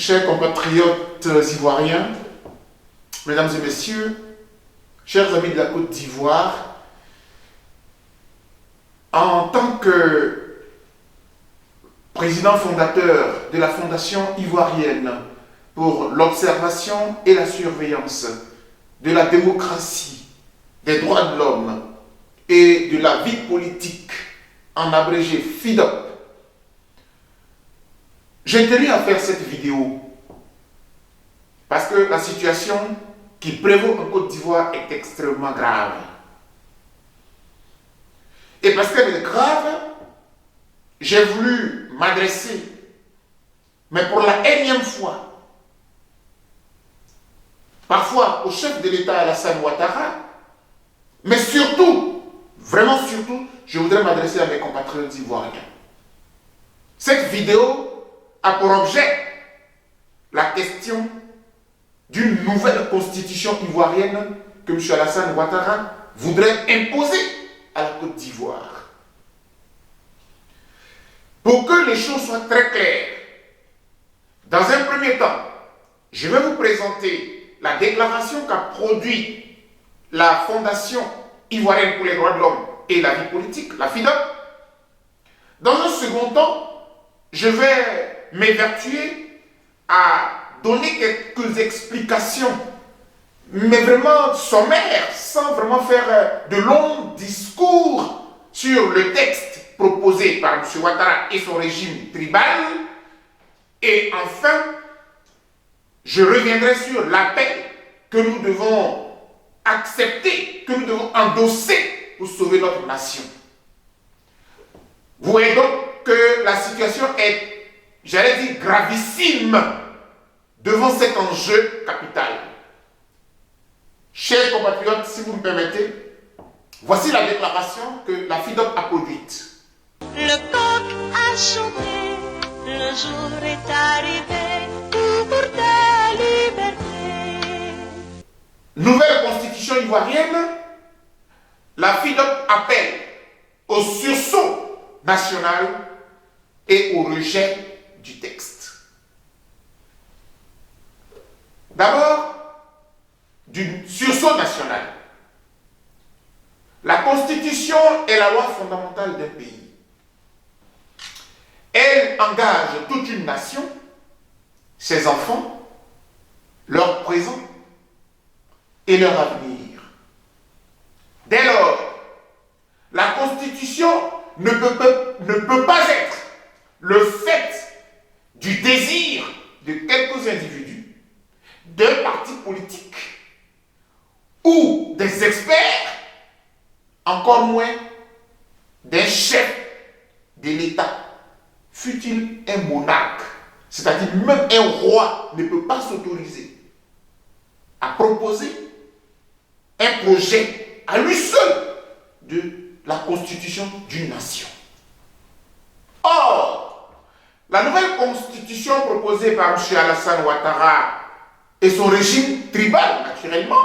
Chers compatriotes ivoiriens, mesdames et messieurs, chers amis de la Côte d'Ivoire, en tant que président fondateur de la Fondation ivoirienne pour l'observation et la surveillance de la démocratie, des droits de l'homme et de la vie politique, en abrégé FIDOP, j'ai tenu à faire cette vidéo parce que la situation qui prévaut en Côte d'Ivoire est extrêmement grave. Et parce qu'elle est grave, j'ai voulu m'adresser, mais pour la énième fois, parfois au chef de l'État Alassane Ouattara, mais surtout, vraiment surtout, je voudrais m'adresser à mes compatriotes ivoiriens. Cette vidéo a pour objet la question d'une nouvelle constitution ivoirienne que M. Alassane Ouattara voudrait imposer à la Côte d'Ivoire. Pour que les choses soient très claires, dans un premier temps, je vais vous présenter la déclaration qu'a produite la Fondation ivoirienne pour les droits de l'homme et la vie politique, la FIDOP. Dans un second temps, je vais m'évertuer à donner quelques explications, mais vraiment sommaires, sans vraiment faire de longs discours sur le texte proposé par M. Ouattara et son régime tribal. Et enfin, je reviendrai sur l'appel que nous devons accepter, que nous devons endosser pour sauver notre nation. Vous voyez donc que la situation est, j'allais dire, gravissime devant cet enjeu capital. Chers compatriotes, si vous me permettez, voici la déclaration que la FIDOP a produite. Le coq a chanté, le jour est arrivé pour ta liberté. Nouvelle constitution ivoirienne, la FIDOP appelle au sursaut national et au rejet du texte. D'abord, du sursaut national. La Constitution est la loi fondamentale d'un pays. Elle engage toute une nation, ses enfants, leur présent et leur avenir. Dès lors, la Constitution ne peut pas être le fait du désir de quelques individus, d'un parti politique ou des experts, encore moins d'un chef de l'État, fût-il un monarque. C'est-à-dire même un roi ne peut pas s'autoriser à proposer un projet à lui seul de la constitution d'une nation. Or, la nouvelle constitution proposée par M. Alassane Ouattara et son régime tribal, naturellement,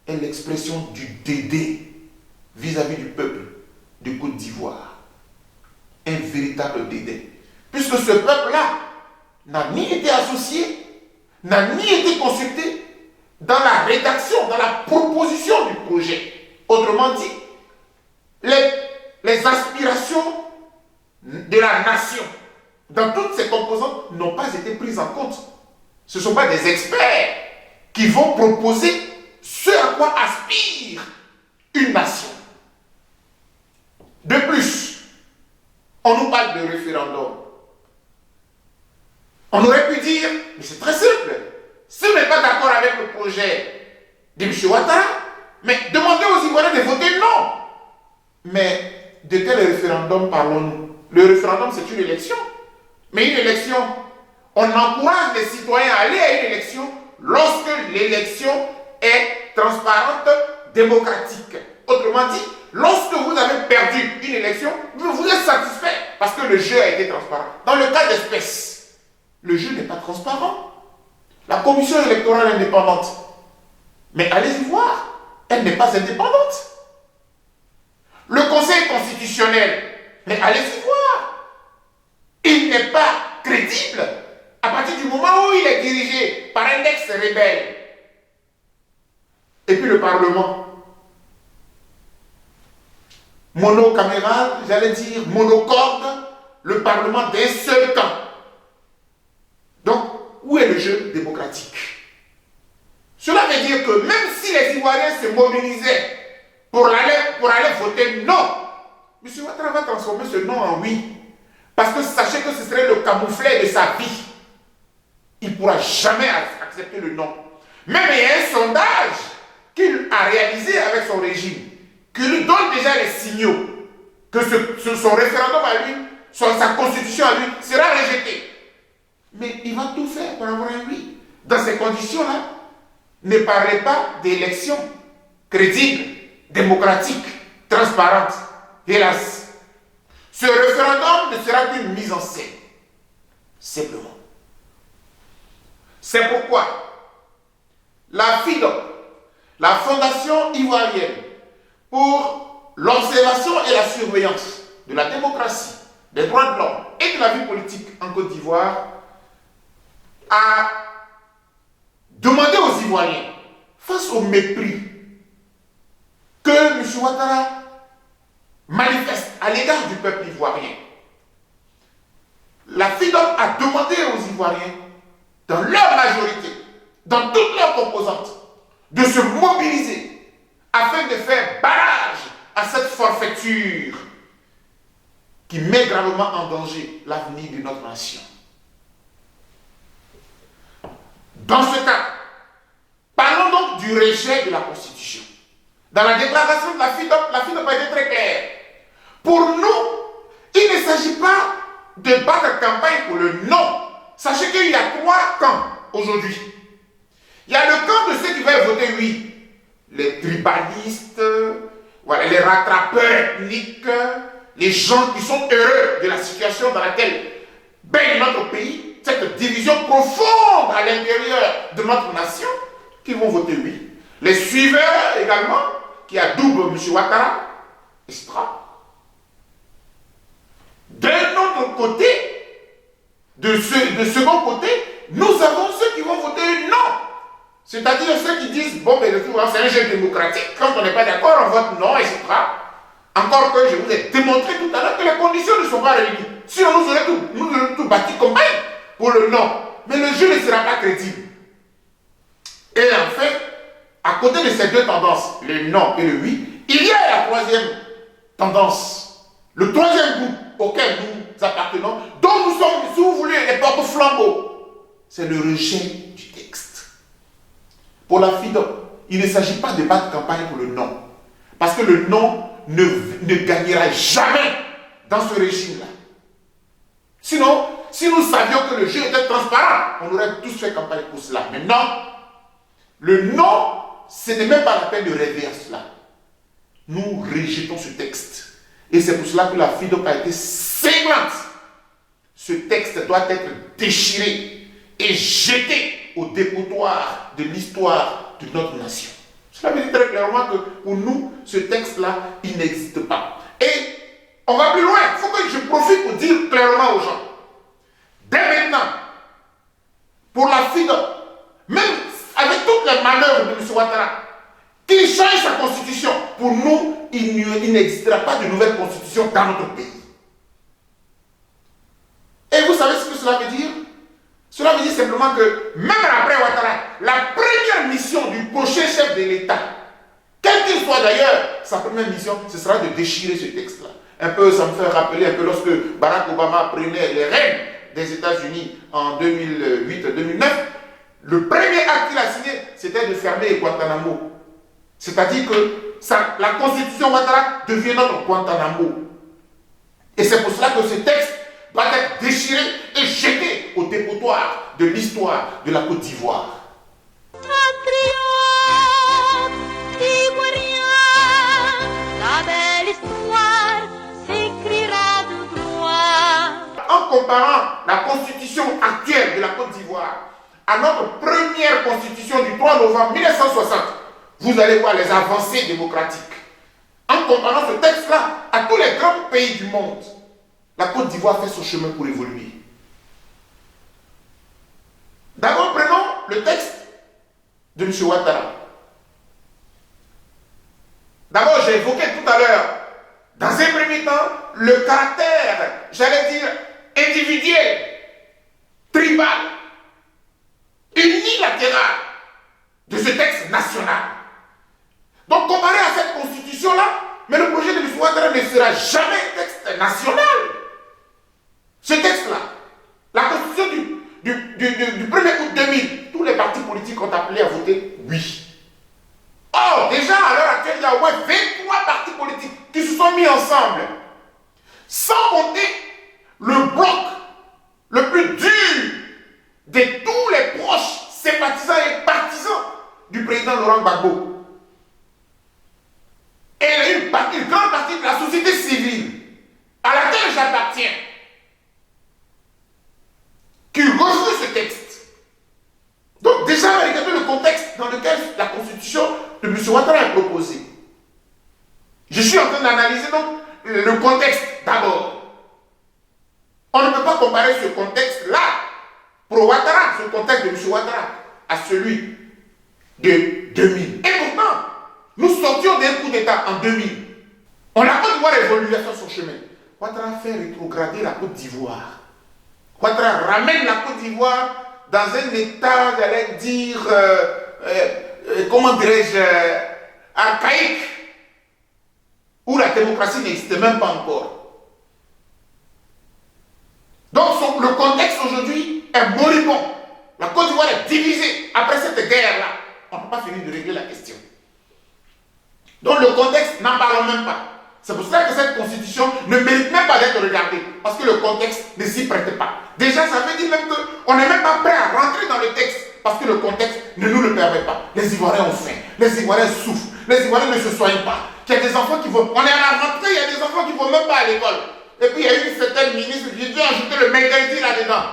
est l'expression du dédain vis-à-vis du peuple de Côte d'Ivoire. Un véritable dédain. Puisque ce peuple-là n'a ni été associé, n'a ni été consulté dans la rédaction, dans la proposition du projet. Autrement dit, les aspirations de la nation dans toutes ces composantes n'ont pas été prises en compte. Ce ne sont pas des experts qui vont proposer ce à quoi aspire une nation. De plus, on nous parle de référendum. On aurait pu dire, mais c'est très simple, si on n'est pas d'accord avec le projet de M. Ouattara, mais demandez aux Ivoiriens de voter non. Mais de quel référendum parlons-nous? Le référendum, c'est une élection. Mais une élection, on encourage les citoyens à aller à une élection lorsque l'élection est transparente, démocratique. Autrement dit, lorsque vous avez perdu une élection, vous êtes satisfait parce que le jeu a été transparent. Dans le cas d'espèce, le jeu n'est pas transparent. La commission électorale indépendante, mais allez-y voir, elle n'est pas indépendante. Le Conseil constitutionnel, mais allez-y voir, il n'est pas crédible. se rebelle. Et puis le Parlement. Monocaméral, j'allais dire monocorde, le Parlement d'un seul camp. Donc, où est le jeu démocratique? Cela veut dire que même si les Ivoiriens se mobilisaient pour aller voter non, M. Ouattara va transformer ce non en oui. Parce que sachez que ce serait le camouflet de sa vie. Il ne pourra jamais accepter le non. Même il y a un sondage qu'il a réalisé avec son régime, qui lui donne déjà les signaux que son référendum à lui, sa constitution à lui, sera rejetée. Mais il va tout faire pour avoir un oui. Dans ces conditions-là, ne parlez pas d'élections crédibles, démocratiques, transparentes. Hélas, ce référendum ne sera qu'une mise en scène. Simplement. C'est pourquoi la FIDOP, la Fondation ivoirienne pour l'observation et la surveillance de la démocratie, des droits de l'homme et de la vie politique en Côte d'Ivoire, a demandé aux Ivoiriens, face au mépris que M. Ouattara manifeste à l'égard du peuple ivoirien, la FIDOP a demandé aux Ivoiriens, dans leur majorité, dans toutes leurs composantes, de se mobiliser afin de faire barrage à cette forfaiture qui met gravement en danger l'avenir de notre nation. Dans ce cas, parlons donc du rejet de la Constitution. Dans la déclaration de la FIDOP a été très claire. Pour nous, il ne s'agit pas de battre campagne pour le non. Sachez qu'il y a 3 camps aujourd'hui. Il y a le camp de ceux qui veulent voter oui. Les tribalistes, voilà, les rattrapeurs ethniques, les gens qui sont heureux de la situation dans laquelle baigne notre pays, cette division profonde à l'intérieur de notre nation, qui vont voter oui. Les suiveurs également, qui adoubent M. Ouattara, etc. D'un autre côté, de second côté, nous avons ceux qui vont voter non. C'est-à-dire ceux qui disent, bon, mais c'est un jeu démocratique, quand on n'est pas d'accord, on vote non, etc. Encore que je vous ai démontré tout à l'heure que les conditions ne sont pas réunies. Sinon, nous aurions tout bâti comme pour le non. Mais le jeu ne sera pas crédible. Et en fait, à côté de ces 2 tendances, le non et le oui, il y a la 3e tendance, le 3e groupe auquel nous appartenons, dont nous sommes, si vous voulez, les porte-flambeaux. C'est le rejet du texte. Pour la FIDOP, il ne s'agit pas de battre campagne pour le non. Parce que le non ne gagnera jamais dans ce régime-là. Sinon, si nous savions que le jeu était transparent, on aurait tous fait campagne pour cela. Mais non, le non, ce n'est même pas la peine de rêver à cela. Nous rejetons ce texte. Et c'est pour cela que la FIDOP a été cinglante. Ce texte doit être déchiré et jeté au dépotoir de l'histoire de notre nation. Cela veut dire très clairement que pour nous, ce texte-là, il n'existe pas. Et on va plus loin. Il faut que je profite pour dire clairement aux gens. Dès maintenant, pour la FIDOP, même avec toutes les manœuvres de M. Ouattara, qu'il change sa constitution, pour nous, il n'existera pas de nouvelle constitution dans notre pays. Et vous savez ce que cela veut dire? Cela veut dire simplement que, même après Ouattara, la première mission du prochain chef de l'État, quel qu'il soit d'ailleurs, sa première mission, ce sera de déchirer ce texte-là. Un peu, ça me fait rappeler un peu lorsque Barack Obama prenait les rênes des États-Unis en 2008-2009, le premier acte qu'il a signé, c'était de fermer Guantanamo. C'est-à-dire que la constitution Ouattara devient notre Guantanamo. Et c'est pour cela que ce texte doit être déchiré et jeté au dépotoir de l'histoire de la Côte d'Ivoire. En comparant la constitution actuelle de la Côte d'Ivoire à notre première constitution du 3 novembre 1960, vous allez voir les avancées démocratiques. En comparant ce texte-là à tous les grands pays du monde, la Côte d'Ivoire fait son chemin pour évoluer. D'abord, prenons le texte Ouattara. D'abord, j'ai évoqué tout à l'heure, dans un premier temps, le caractère, j'allais dire, individuel, tribal, unilatéral de ce texte national. Donc, comparé à cette constitution-là, mais le projet de M. Ouattara ne sera jamais un texte national. Ce texte-là, la constitution du 1er août 2000, tous les partis politiques ont appelé à voter oui. Or, déjà à l'heure actuelle, il y a au moins 23 partis politiques qui se sont mis ensemble, sans compter le bloc le plus dur de tous les proches sympathisants et partisans du président Laurent Gbagbo. Et une grande partie de la société civile à laquelle j'appartiens, qui refuse ce texte. Donc déjà, regardez le contexte dans lequel la constitution de M. Ouattara est proposée. Je suis en train d'analyser donc le contexte d'abord. On ne peut pas comparer ce contexte-là pour Ouattara, ce contexte de M. Ouattara, à celui de 2000. Et pourtant, nous sortions d'un coup d'État en 2000. La Côte d'Ivoire évolue à son chemin. Ouattara fait rétrograder la Côte d'Ivoire. Ouattara ramène la Côte d'Ivoire dans un état, j'allais dire, comment dirais-je, archaïque, où la démocratie n'existait même pas encore. Donc le contexte aujourd'hui est moribond. La Côte d'Ivoire est divisée après cette guerre-là. On n'a pas fini de régler la question. Donc le contexte, n'en parlons même pas. C'est pour cela que cette constitution ne mérite même pas d'être regardée, parce que le contexte ne s'y prête pas. Déjà, ça veut dire même qu'on n'est même pas prêt à rentrer dans le texte, parce que le contexte ne nous le permet pas. Les Ivoiriens ont faim, les Ivoiriens souffrent, les Ivoiriens ne se soignent pas. Il y a des enfants qui vont... On est à la rentrée, il y a des enfants qui ne vont même pas à l'école. Et puis il y a une certaine ministre qui dit ajouter le mercredi là-dedans.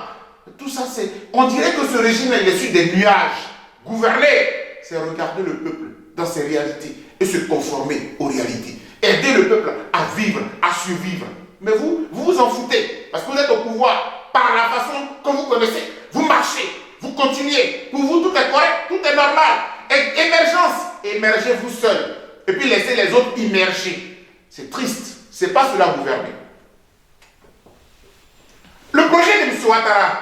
Tout ça, c'est... On dirait que ce régime est issu des nuages. Gouverner, c'est regarder le peuple dans ses réalités et se conformer aux réalités. Aider le peuple à vivre, à survivre. Mais vous vous en foutez, parce que vous êtes au pouvoir par la façon que vous connaissez. Vous marchez, vous continuez. Pour vous, tout est correct, tout est normal. Émergence, émergez-vous seul. Et puis laissez les autres immerger. C'est triste, c'est pas cela gouverner. Le projet de M. Ouattara,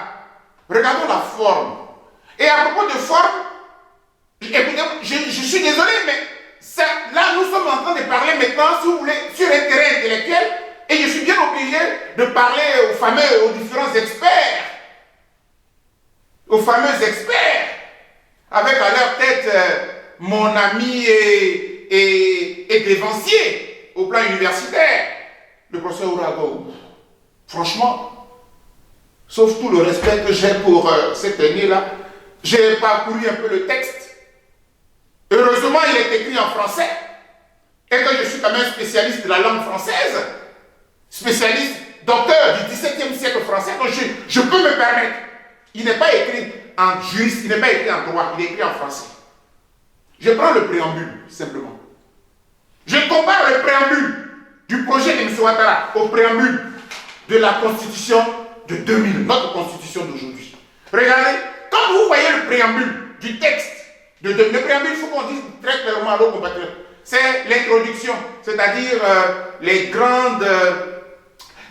regardons la forme. Et à propos de forme, écoutez, je suis désolé, mais là, nous sommes en train de parler maintenant, si vous voulez, sur un terrain intellectuel, et je suis bien obligé de parler aux différents experts, aux fameux experts, avec à leur tête mon ami et dévancier au plan universitaire, le professeur Ourago. Franchement, sauf tout le respect que j'ai pour cet aîné-là, j'ai parcouru un peu le texte. Heureusement, il est écrit en français, et que je suis quand même spécialiste de la langue française, spécialiste, docteur du XVIIe siècle français, donc je peux me permettre. Il n'est pas écrit en juriste, il n'est pas écrit en droit, il est écrit en français. Je prends le préambule, simplement. Je compare le préambule du projet de M. Ouattara au préambule de la Constitution de 2000, notre Constitution d'aujourd'hui. Regardez, quand vous voyez le préambule du texte, le préambule, il faut qu'on dise très clairement à nos compatriotes, c'est l'introduction, c'est-à-dire les grandes,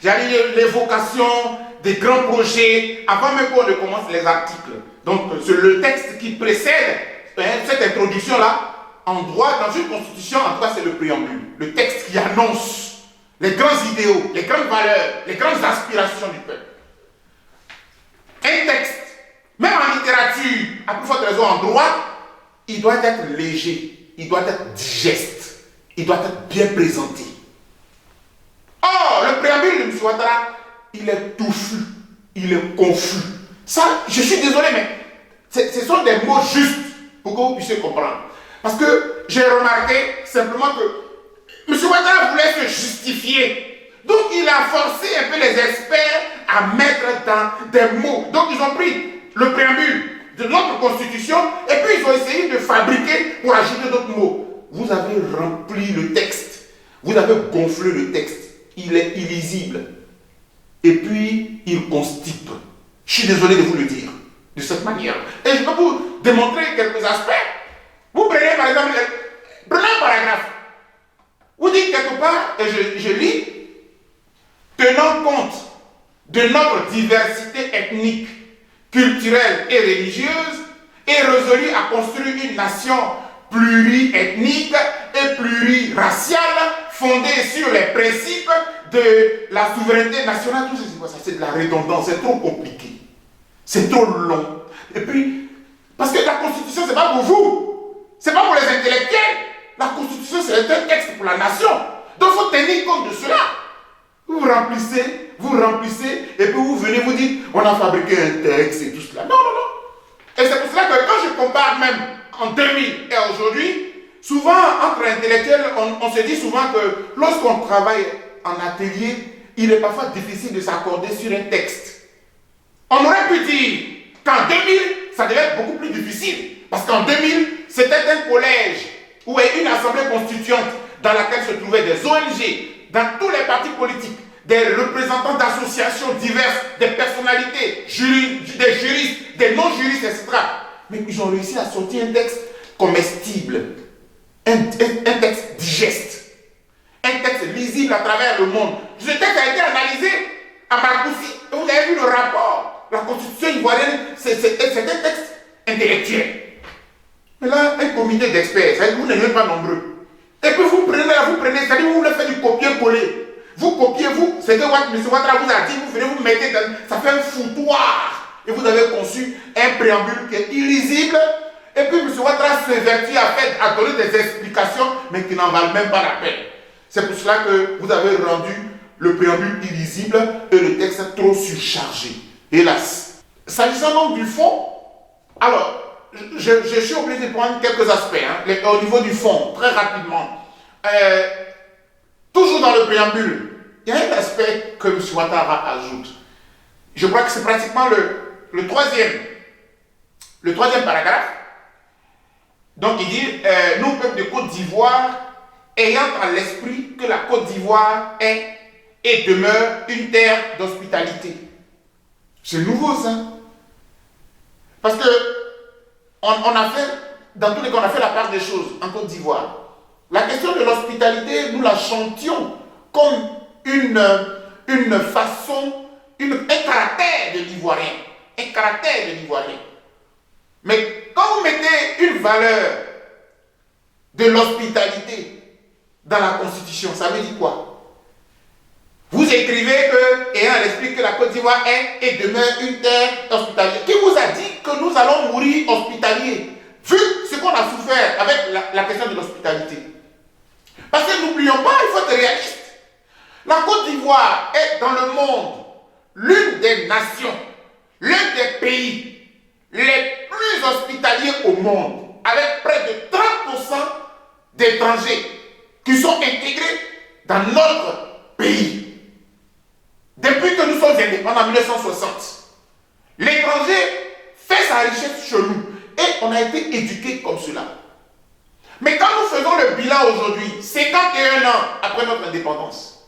j'allais dire l'évocation des grands projets, avant même qu'on ne commence les articles. Donc le texte qui précède cette introduction-là, en droit, dans une constitution, en tout cas c'est le préambule, le texte qui annonce les grands idéaux, les grandes valeurs, les grandes aspirations du peuple. Un texte, même en littérature, à plus forte raison en droit, il doit être léger, il doit être digeste, il doit être bien présenté. Or, le préambule de M. Ouattara, il est touffu, il est confus. Ça, je suis désolé, mais ce sont des mots justes pour que vous puissiez comprendre. Parce que j'ai remarqué simplement que M. Ouattara voulait se justifier. Donc, il a forcé un peu les experts à mettre dans des mots. Donc, ils ont pris le préambule de notre constitution, et puis ils ont essayé de fabriquer pour ajouter d'autres mots. Vous avez rempli le texte, vous avez gonflé le texte, il est illisible, et puis il constipe. Je suis désolé de vous le dire, de cette manière. Et je peux vous démontrer quelques aspects. par exemple, prenez un paragraphe. Vous dites quelque part, et je lis, tenant compte de notre diversité ethnique, culturelle et religieuse, est résolu à construire une nation pluriethnique et pluriraciale fondée sur les principes de la souveraineté nationale. Tout ça, c'est de la redondance, c'est trop compliqué. C'est trop long. Et puis, parce que la Constitution, c'est pas pour vous. C'est pas pour les intellectuels. La Constitution, c'est un texte pour la nation. Donc, il faut tenir compte de cela. Vous remplissez, et puis vous venez vous dites, on a fabriqué un texte et tout cela. Non, non, non. Et c'est pour cela que quand je compare même en 2000 et aujourd'hui, souvent, entre intellectuels, on se dit souvent que lorsqu'on travaille en atelier, il est parfois difficile de s'accorder sur un texte. On aurait pu dire qu'en 2000, ça devait être beaucoup plus difficile. Parce qu'en 2000, c'était un collège ou une assemblée constituante dans laquelle se trouvaient des ONG, dans tous les partis politiques, des représentants d'associations diverses, des personnalités, des juristes, des non-juristes, etc. Mais ils ont réussi à sortir un texte comestible, un texte digeste, un texte lisible à travers le monde. Ce texte a été analysé à Marcoussis. Vous avez vu le rapport. La Constitution ivoirienne, c'est un texte intellectuel. Mais là, un comité d'experts, vous n'êtes pas nombreux. Et puis vous prenez, c'est-à-dire vous voulez faire du copier-coller. Vous copiez, c'est que M. Ouattara vous a dit, vous venez vous mettez dans, ça fait un foutoir. Et vous avez conçu un préambule qui est illisible. Et puis M. Ouattara se vertit à donner des explications, mais qui n'en valent même pas la peine. C'est pour cela que vous avez rendu le préambule illisible et le texte trop surchargé. Hélas. S'agissant donc du fond, alors, je suis obligé de prendre quelques aspects au niveau du fond, très rapidement. Toujours dans le préambule, il y a un aspect que M. Ouattara ajoute. Je crois que c'est pratiquement le troisième paragraphe. Donc il dit, nous, peuple de Côte d'Ivoire, ayant à l'esprit que la Côte d'Ivoire est et demeure une terre d'hospitalité. C'est nouveau ça. Parce que on a fait, dans tous les cas, on a fait la part des choses en Côte d'Ivoire. La question de l'hospitalité, nous la chantions comme une façon, un caractère de l'Ivoirien. Un caractère de l'Ivoirien. Mais quand vous mettez une valeur de l'hospitalité dans la Constitution, ça veut dire quoi? Vous écrivez que, ayant à l'esprit que la Côte d'Ivoire est et demeure une terre hospitalière. Qui vous a dit que nous allons mourir hospitaliers? Vu ce qu'on a souffert avec la question de l'hospitalité. Parce que n'oublions pas, il faut être réaliste. La Côte d'Ivoire est dans le monde l'une des nations, l'un des pays les plus hospitaliers au monde, avec près de 30% d'étrangers qui sont intégrés dans notre pays. Depuis que nous sommes indépendants en 1960, l'étranger fait sa richesse chez nous et on a été éduqués comme cela. Mais quand nous faisons le bilan aujourd'hui, 51 ans après notre indépendance,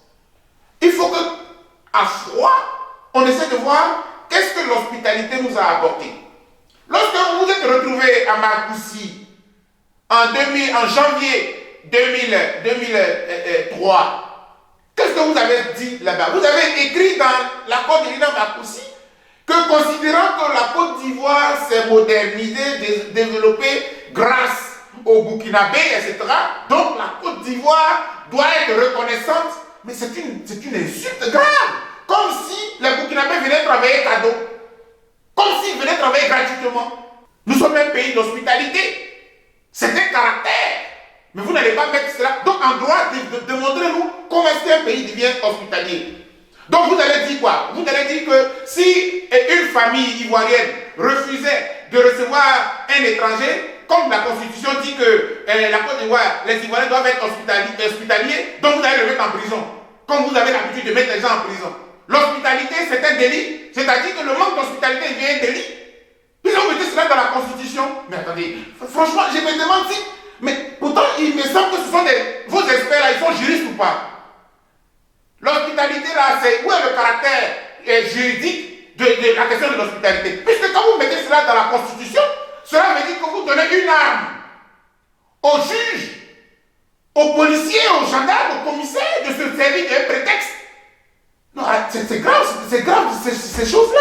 il faut que, à froid, on essaie de voir qu'est-ce que l'hospitalité nous a apporté. Lorsque vous vous êtes retrouvés à Marcoussis en janvier 2003, qu'est-ce que vous avez dit là-bas? Vous avez écrit dans l'accord de l'INA Marcoussis que considérant que la Côte d'Ivoire s'est modernisée, développée grâce au Burkinabé, etc. Donc la Côte d'Ivoire doit être reconnaissante. Mais c'est une insulte grave. Comme si les Burkinabés venaient travailler cadeau. Comme s'ils venaient travailler gratuitement. Nous sommes un pays d'hospitalité. C'est un caractère. Mais vous n'allez pas mettre cela. Donc en droit, démontrez-nous comment est-ce qu'un pays devient hospitalier. Donc vous allez dire quoi? Vous allez dire que si une famille ivoirienne refusait de recevoir un étranger, comme la Constitution dit que la Côte d'Ivoire, les Ivoiriens doivent être hospitaliers, donc vous allez le mettre en prison. Comme vous avez l'habitude de mettre les gens en prison. L'hospitalité, c'est un délit. C'est-à-dire que le manque d'hospitalité devient un délit. Ils ont mis cela dans la Constitution. Mais attendez, franchement, je me demande si... Mais pourtant, il me semble que ce sont vos experts là, ils sont juristes ou pas? L'hospitalité là, c'est où est le caractère juridique de la question de l'hospitalité? Puisque quand vous mettez cela dans la Constitution, cela veut dire que vous donnez une arme aux juges, aux policiers, aux gendarmes, aux commissaires de se servir d'un prétexte. Non, c'est grave ces choses-là.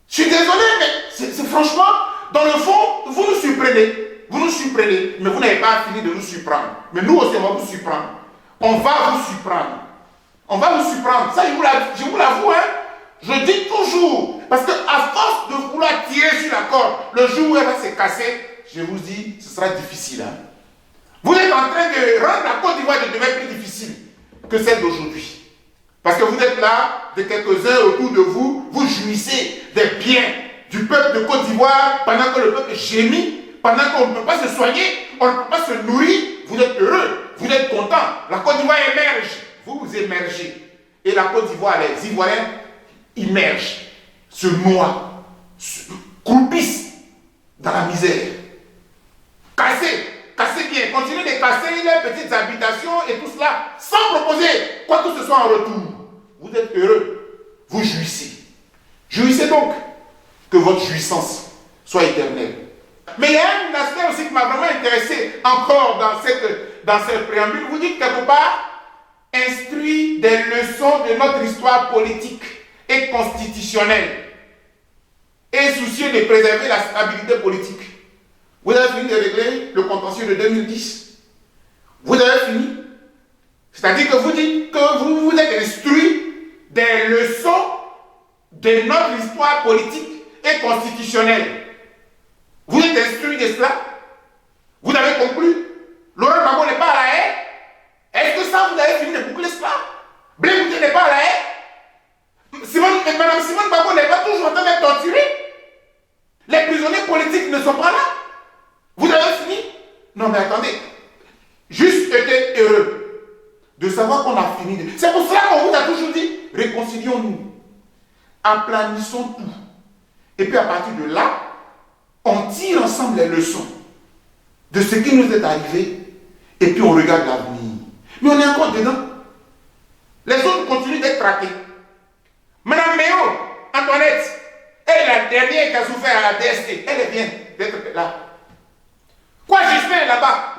Je suis désolé, mais c'est franchement, dans le fond, vous nous surprenez, mais vous n'avez pas fini de nous surprendre. Mais nous aussi, on va vous surprendre. On va vous surprendre. Ça, je vous l'avoue, hein. Je dis toujours, parce qu'à force de vouloir tirer sur la corde, le jour où elle va se casser, je vous dis, ce sera difficile. Hein. Vous êtes en train de rendre la Côte d'Ivoire de demain plus difficile que celle d'aujourd'hui. Parce que vous êtes là, de quelques-uns autour de vous, vous jouissez des biens du peuple de Côte d'Ivoire pendant que le peuple gémit, pendant qu'on ne peut pas se soigner, on ne peut pas se nourrir. Vous êtes heureux, vous êtes content. La Côte d'Ivoire émerge, vous émergez. Et la Côte d'Ivoire, les Ivoiriens immergent, se noient, croupissent dans la misère. Cassez bien, continuez de casser les petites habitations et tout cela, sans proposer quoi que ce soit en retour. Vous êtes heureux, vous jouissez. Jouissez donc, que votre jouissance soit éternelle. Mais il y a un aspect aussi qui m'a vraiment intéressé encore dans cette préambule. Vous dites quelque part, instruit des leçons de notre histoire politique et constitutionnelle et soucieux de préserver la stabilité politique. Vous avez fini de régler le contentieux de 2010. Vous avez fini. C'est-à-dire que vous dites que vous êtes instruit des leçons de notre histoire politique et constitutionnelle. Vous êtes instruit de cela. Vous avez conclu. Laurent Gbagbo n'est pas à la haie. Est-ce que ça, vous avez fini de boucler cela? Blé Mouté n'est pas à la haie. Madame Simone Gbagbo n'est pas toujours en train d'être torturée. Les prisonniers politiques ne sont pas là. Vous avez fini? Non mais attendez. Juste été heureux de savoir qu'on a fini. C'est pour cela qu'on vous a toujours dit, réconcilions-nous. Aplanissons tout. Et puis à partir de là, on tire ensemble les leçons de ce qui nous est arrivé et puis on regarde l'avenir. Mais on est encore dedans. Les autres continuent d'être traqués. Madame Méo, Antoinette, elle est la dernière qui a souffert à la DST. Elle vient d'être là. Quoi, Justin est là-bas.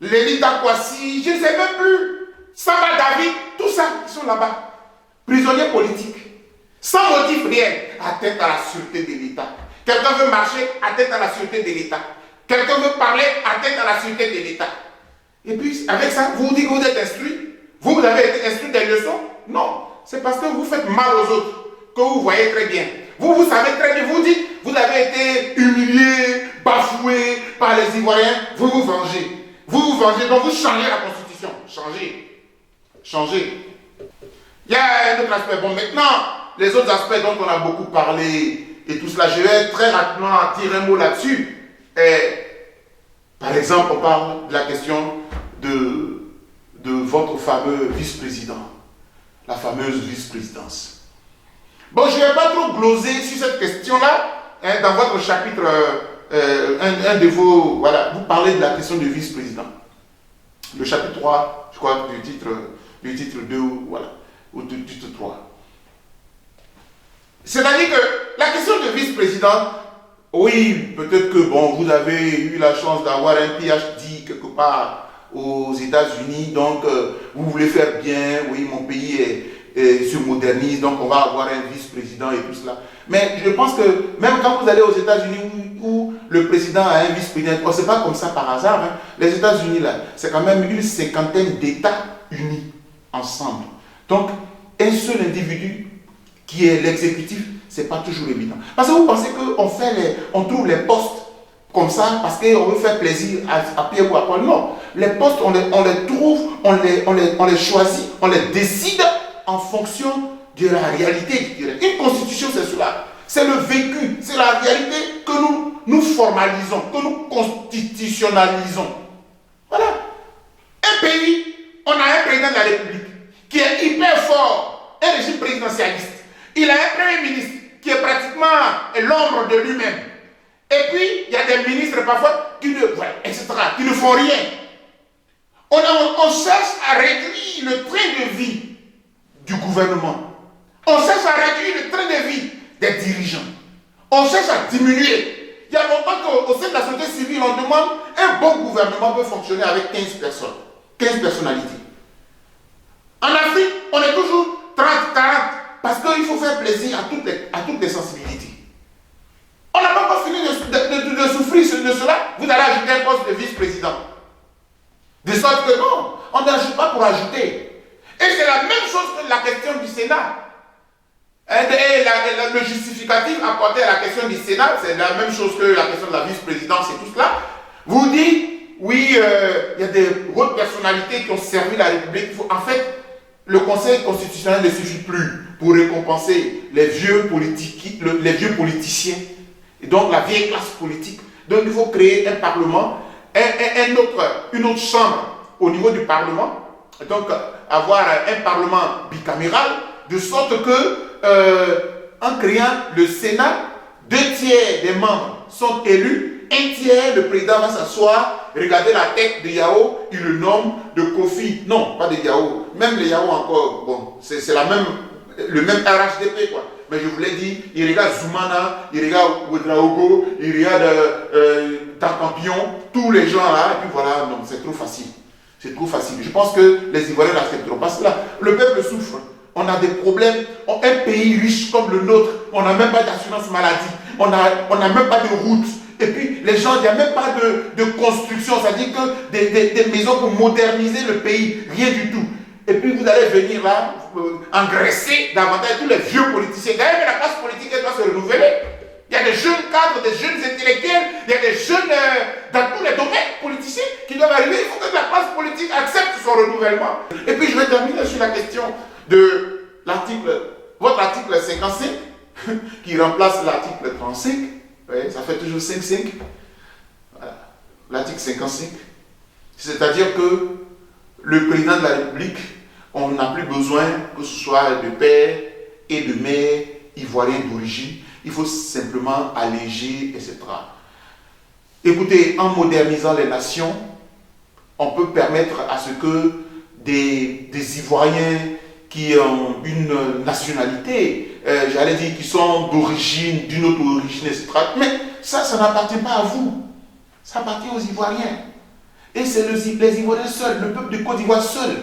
Lélita Kwasi, je ne sais même plus. Samba David, tout ça, ils sont là-bas. Prisonniers politiques. Sans motif rien. Atteinte à la sûreté de l'État. Quelqu'un veut marcher, atteinte à la sûreté de l'État. Quelqu'un veut parler, atteinte à la sûreté de l'État. Et puis, avec ça, vous dites que vous êtes instruit. Vous avez été instruit des leçons? Non. C'est parce que vous faites mal aux autres que vous voyez très bien. Vous savez très bien, vous dites, vous avez été humilié, bafoué par les Ivoiriens, vous vous vengez. Vous vous vengez, donc vous changez la Constitution. Changez. Il y a un autre aspect. Bon, maintenant, les autres aspects dont on a beaucoup parlé et tout cela, je vais très rapidement dire un mot là-dessus. Par exemple, on parle de la question de votre fameux vice-président. La fameuse vice-présidence. Bon, je ne vais pas trop gloser sur cette question-là. Hein, dans votre chapitre, un de vos... Voilà, vous parlez de la question du vice-président. Le chapitre 3, je crois, du titre 2, voilà, ou du titre 3. C'est-à-dire que la question de vice-président, oui, peut-être que, bon, vous avez eu la chance d'avoir un PhD quelque part aux États-Unis, donc vous voulez faire bien, oui, mon pays se modernise, donc on va avoir un vice-président et tout cela. Mais je pense que même quand vous allez aux États-Unis où le président a un vice-président, oh, c'est pas comme ça par hasard. Hein. Les États-Unis, là, c'est quand même une cinquantaine d'États unis ensemble. Donc, un seul individu qui est l'exécutif, c'est pas toujours évident. Parce que vous pensez qu'on trouve les postes comme ça parce qu'on veut faire plaisir à Pierre ou à Paul. Non. Les postes, on les trouve, on les choisit, on les décide en fonction de la réalité. Une constitution, c'est cela. C'est le vécu, c'est la réalité que nous formalisons, que nous constitutionnalisons. Voilà. Un pays, on a un président de la République qui est hyper fort, un régime présidentialiste. Il a un premier ministre qui est pratiquement l'ombre de lui-même. Et puis, il y a des ministres parfois qui ne font rien. On cherche à réduire le train de vie du gouvernement. On cherche à réduire le train de vie des dirigeants. On cherche à diminuer Il y a longtemps qu'au sein de la société civile, on demande un bon gouvernement peut fonctionner avec 15 personnes, 15 personnalités. En Afrique, on est toujours 30, 40, parce qu'il faut faire plaisir à toutes les sensibilités. On n'a pas encore fini de souffrir de cela. Vous allez ajouter un poste de vice-président. De sorte que non, on n'ajoute pas pour ajouter. Et c'est la même chose que la question du Sénat. Et le justificatif apporté à la question du Sénat, c'est la même chose que la question de la vice-présidence et tout cela. Vous dites, oui, il y a des hautes personnalités qui ont servi la République. En fait, le Conseil constitutionnel ne suffit plus pour récompenser les vieux politiciens, et donc la vieille classe politique. Donc il faut créer un parlement, une autre chambre au niveau du parlement, donc avoir un parlement bicaméral, de sorte que en créant le Sénat, 2 tiers des membres sont élus, 1 tiers, le président va s'asseoir, regarder la tête de Yao, il le nomme de Kofi. Non, pas de Yao. Même les Yao encore, bon, c'est le même RHDP quoi. Mais je vous l'ai dit, il regarde Zoumana, il regarde Ouedraogo, il regarde Takampion, tous les gens là, et puis voilà, non, c'est trop facile. C'est trop facile. Je pense que les Ivoiriens n'accepteront pas cela. Le peuple souffre. On a des problèmes. Un pays riche comme le nôtre, on n'a même pas d'assurance maladie. On n'a même pas de route. Et puis, les gens, il n'y a même pas de construction. C'est-à-dire que des maisons pour moderniser le pays. Rien du tout. Et puis, vous allez venir là, engraisser davantage tous les vieux politiciens. D'ailleurs, la classe politique, elle doit se renouveler. Il y a des jeunes cadres, des jeunes intellectuels, il y a des jeunes dans tous les domaines politiciens qui doivent arriver. Il faut que la classe politique accepte son renouvellement. Et puis, je vais terminer sur la question de votre article 55, qui remplace l'article 35. Ouais, ça fait toujours 5-5. Voilà. L'article 55. C'est-à-dire que le président de la République, on n'a plus besoin que ce soit de père et de mère ivoiriens d'origine. Il faut simplement alléger, etc. Écoutez, en modernisant les nations, on peut permettre à ce que des Ivoiriens qui ont une nationalité, j'allais dire, qui sont d'origine, d'une autre origine, etc. Mais ça n'appartient pas à vous. Ça appartient aux Ivoiriens. Et c'est les Ivoiriens seuls, le peuple de Côte d'Ivoire seul,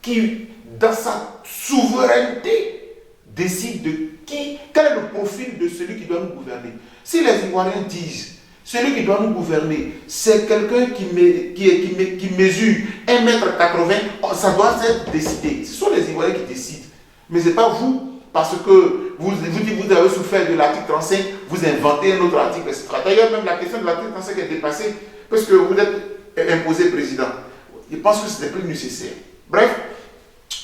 qui, dans sa souveraineté, décide de quel est le profil de celui qui doit nous gouverner. Si les Ivoiriens disent, celui qui doit nous gouverner, c'est quelqu'un qui mesure 1,80 m, ça doit être décidé. Ce sont les Ivoiriens qui décident. Mais ce n'est pas vous, parce que vous avez souffert de l'article 35, vous inventez un autre article, etc. D'ailleurs, même la question de l'article 35 est dépassée, parce que vous êtes imposé président. Je pense que ce n'est plus nécessaire. Bref,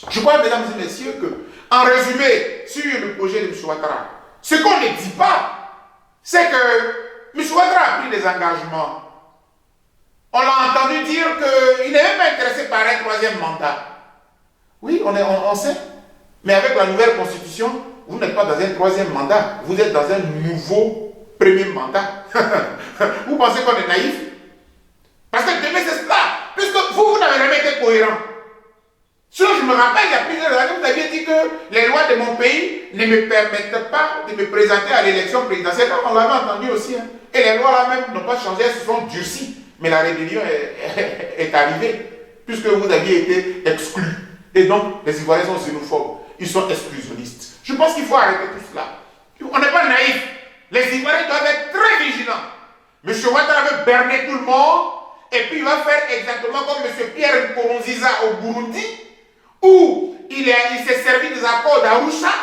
je crois, mesdames et messieurs, que, en résumé, sur le projet de M. Ouattara, ce qu'on ne dit pas, c'est que M. Ouattara a pris des engagements. On l'a entendu dire qu'il n'est même pas intéressé par un 3e mandat. Oui, on sait. Mais avec la nouvelle constitution, vous n'êtes pas dans un 3e mandat. Vous êtes dans un nouveau 1er mandat. Vous pensez qu'on est naïf? Parce que demain, c'est cela. Puisque vous n'avez jamais été cohérent. Sinon, je me rappelle, il y a plusieurs années, vous aviez dit que les lois de mon pays ne me permettent pas de me présenter à l'élection présidentielle. On l'avait entendu aussi. Hein. Et les lois là même n'ont pas changé, elles se sont durcies. Mais la rébellion est arrivée, puisque vous aviez été exclus. Et donc, les Ivoiriens sont xénophobes. Ils sont exclusionnistes. Je pense qu'il faut arrêter tout cela. On n'est pas naïf. Les Ivoiriens doivent être très vigilants. M. Ouattara veut berner tout le monde, et puis il va faire exactement comme M. Pierre Nkurunziza au Burundi, où il s'est servi des accords d'Arusha,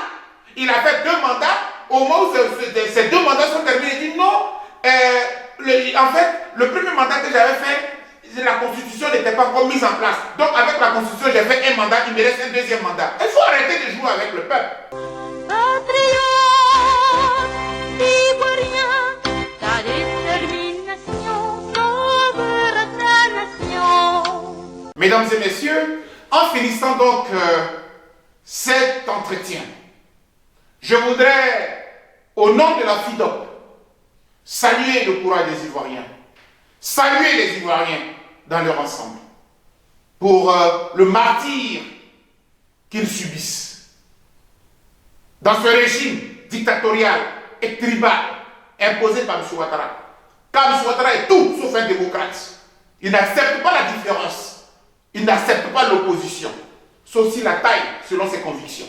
il a fait 2 mandats, au moment où ces 2 mandats sont terminés, il dit non, en fait, le premier mandat que j'avais fait, la constitution n'était pas encore mise en place. Donc avec la constitution, j'ai fait 1 mandat, il me reste un 2e mandat. Il faut arrêter de jouer avec le peuple. Ta détermination sauvera ta nation. Mesdames et messieurs, en finissant donc cet entretien, je voudrais, au nom de la FIDOP, saluer le courage des Ivoiriens, saluer les Ivoiriens dans leur ensemble, pour le martyre qu'ils subissent. Dans ce régime dictatorial et tribal imposé par M. Ouattara, Car M. Ouattara est tout sauf un démocrate. Il n'accepte pas la différence. Il n'accepte pas l'opposition. Sauf si la taille, selon ses convictions.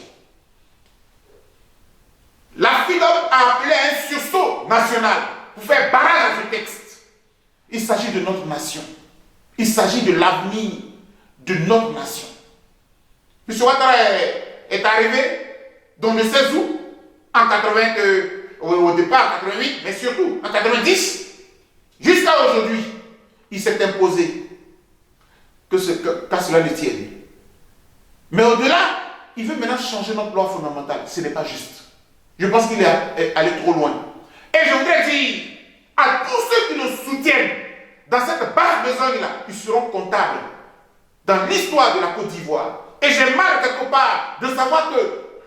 La FIDOP a appelé à un sursaut national pour faire barrage à ce texte. Il s'agit de notre nation. Il s'agit de l'avenir de notre nation. M. Ouattara est arrivé dans le 16 août, en 80, au départ en 88, mais surtout en 90, jusqu'à aujourd'hui, il s'est imposé qu'à cela ne tienne. Mais au-delà, il veut maintenant changer notre loi fondamentale. Ce n'est pas juste. Je pense qu'il est allé trop loin. Et je voudrais dire à tous ceux qui nous soutiennent dans cette basse besogne-là, ils seront comptables dans l'histoire de la Côte d'Ivoire. Et j'ai mal quelque part de savoir que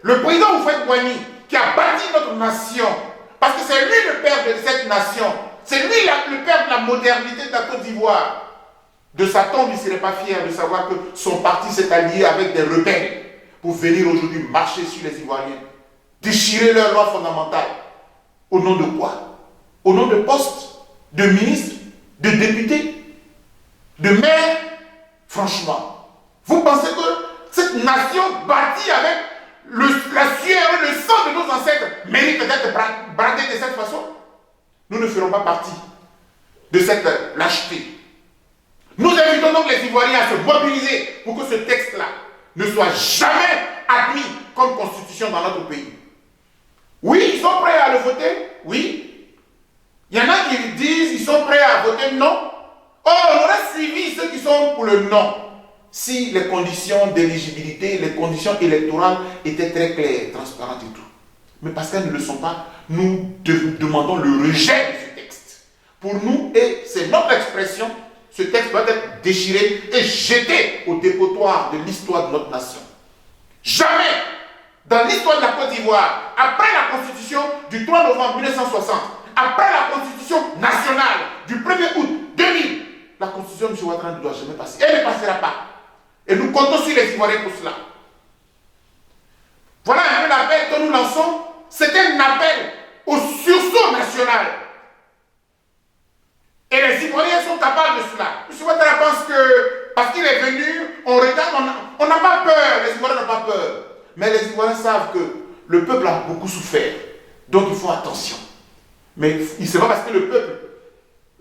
le président Houphouët-Boigny, qui a bâti notre nation, parce que c'est lui le père de cette nation, c'est lui le père de la modernité de la Côte d'Ivoire. De sa tombe, il ne serait pas fier de savoir que son parti s'est allié avec des rebelles pour venir aujourd'hui marcher sur les Ivoiriens, déchirer leur loi fondamentale. Au nom de quoi? Au nom de postes, de ministres, de députés, de maires. Franchement, vous pensez que cette nation bâtie avec la sueur et le sang de nos ancêtres mérite d'être bradée de cette façon? Nous ne ferons pas partie de cette lâcheté. Nous invitons donc les Ivoiriens à se mobiliser pour que ce texte-là ne soit jamais admis comme constitution dans notre pays. Oui, ils sont prêts à le voter. Oui. Il y en a qui disent qu'ils sont prêts à voter non. Oh, on aurait suivi ceux qui sont pour le non. Si les conditions d'éligibilité, les conditions électorales étaient très claires, transparentes et tout. Mais parce qu'elles ne le sont pas, nous demandons le rejet de ce texte. Pour nous, et c'est notre expression, ce texte doit être déchiré et jeté au dépotoir de l'histoire de notre nation. Jamais, dans l'histoire de la Côte d'Ivoire, après la constitution du 3 novembre 1960, après la constitution nationale du 1er août 2000, la constitution de M. Ouattara ne doit jamais passer. Elle ne passera pas. Et nous comptons sur les Ivoiriens pour cela. Voilà un peu l'appel que nous lançons. C'est un appel au sursaut national. Et les Ivoiriens sont capables de cela. M. Ouattara pense que parce qu'il est venu, on regarde, on n'a pas peur. Les Ivoiriens n'ont pas peur. Mais les Ivoiriens savent que le peuple a beaucoup souffert. Donc il faut attention. Mais il ne sait pas parce que le peuple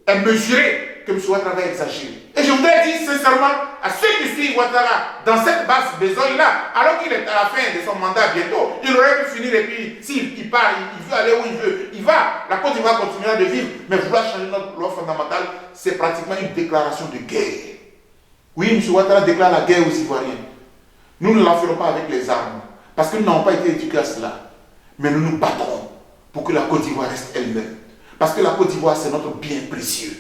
est mesuré que M. Ouattara va exagérer. Et je voudrais dire sincèrement à ceux qui suivent Ouattara dans cette basse besogne-là, alors qu'il est à la fin de son mandat bientôt, il aurait pu finir et puis s'il part, il veut aller où il veut, il va. La Côte d'Ivoire continuera de vivre, mais vouloir changer notre loi fondamentale, c'est pratiquement une déclaration de guerre. Oui, M. Ouattara déclare la guerre aux Ivoiriens. Nous ne la ferons pas avec les armes, parce que nous n'avons pas été éduqués à cela. Mais nous nous battrons pour que la Côte d'Ivoire reste elle-même. Parce que la Côte d'Ivoire, c'est notre bien précieux.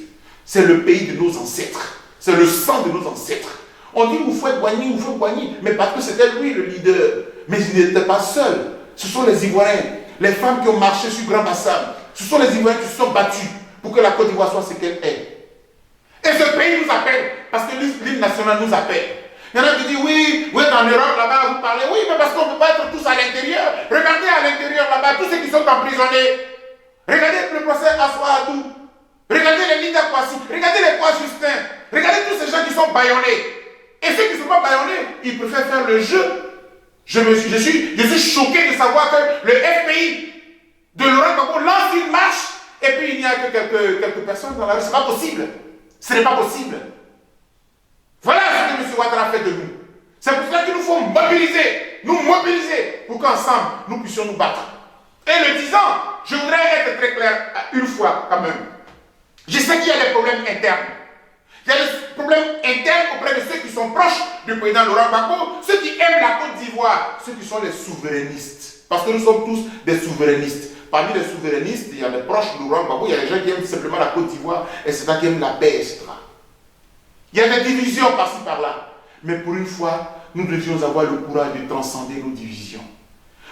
C'est le pays de nos ancêtres. C'est le sang de nos ancêtres. On dit Houphouët-Boigny, mais parce que c'était lui le leader. Mais il n'était pas seul. Ce sont les Ivoiriens, les femmes qui ont marché sur Grand Bassam. Ce sont les Ivoiriens qui se sont battus pour que la Côte d'Ivoire soit ce qu'elle est. Et ce pays nous appelle, parce que l'hymne national nous appelle. Il y en a qui disent, oui, vous êtes en Europe là-bas, vous parlez, oui, mais parce qu'on ne peut pas être tous à l'intérieur. Regardez à l'intérieur là-bas, tous ceux qui sont emprisonnés. Regardez le procès Assoadou. Regardez les Linda Kwasi. Regardez les Kwa Justin. Regardez tous ces gens qui sont bâillonnés. Et ceux qui ne sont pas bâillonnés, ils préfèrent faire le jeu. Je suis choqué de savoir que le FPI de Laurent Gbagbo lance une marche et puis il n'y a que quelques personnes dans la rue. Ce n'est pas possible. Ce n'est pas possible. Voilà ce que M. Ouattara fait de nous. C'est pour cela qu'il nous faut nous mobiliser pour qu'ensemble nous puissions nous battre. Et le disant, je voudrais être très clair une fois quand même. Je sais qu'il y a des problèmes internes. Il y a des problèmes internes auprès de ceux qui sont proches du président Laurent Gbagbo, ceux qui aiment la Côte d'Ivoire, ceux qui sont les souverainistes. Parce que nous sommes tous des souverainistes. Parmi les souverainistes, il y a des proches de Laurent Gbagbo, il y a des gens qui aiment simplement la Côte d'Ivoire et c'est là qui aiment la paix, etc. Il y a des divisions par-ci par-là. Mais pour une fois, nous devions avoir le courage de transcender nos divisions.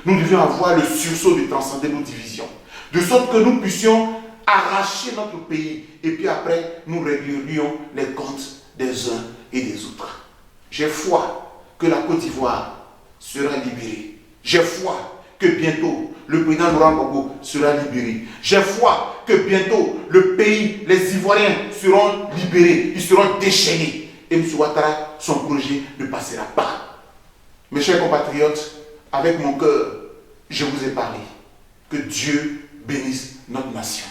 Nous devions avoir le sursaut de transcender nos divisions. De sorte que nous puissions arracher notre pays et puis après nous réglerions les comptes des uns et des autres. J'ai foi que la Côte d'Ivoire sera libérée. J'ai foi que bientôt le président Laurent Gbagbo sera libéré. J'ai foi que bientôt le pays, les Ivoiriens seront libérés, ils seront déchaînés. Et M. Ouattara, son projet ne passera pas. Mes chers compatriotes, avec mon cœur, je vous ai parlé. Que Dieu bénisse notre nation.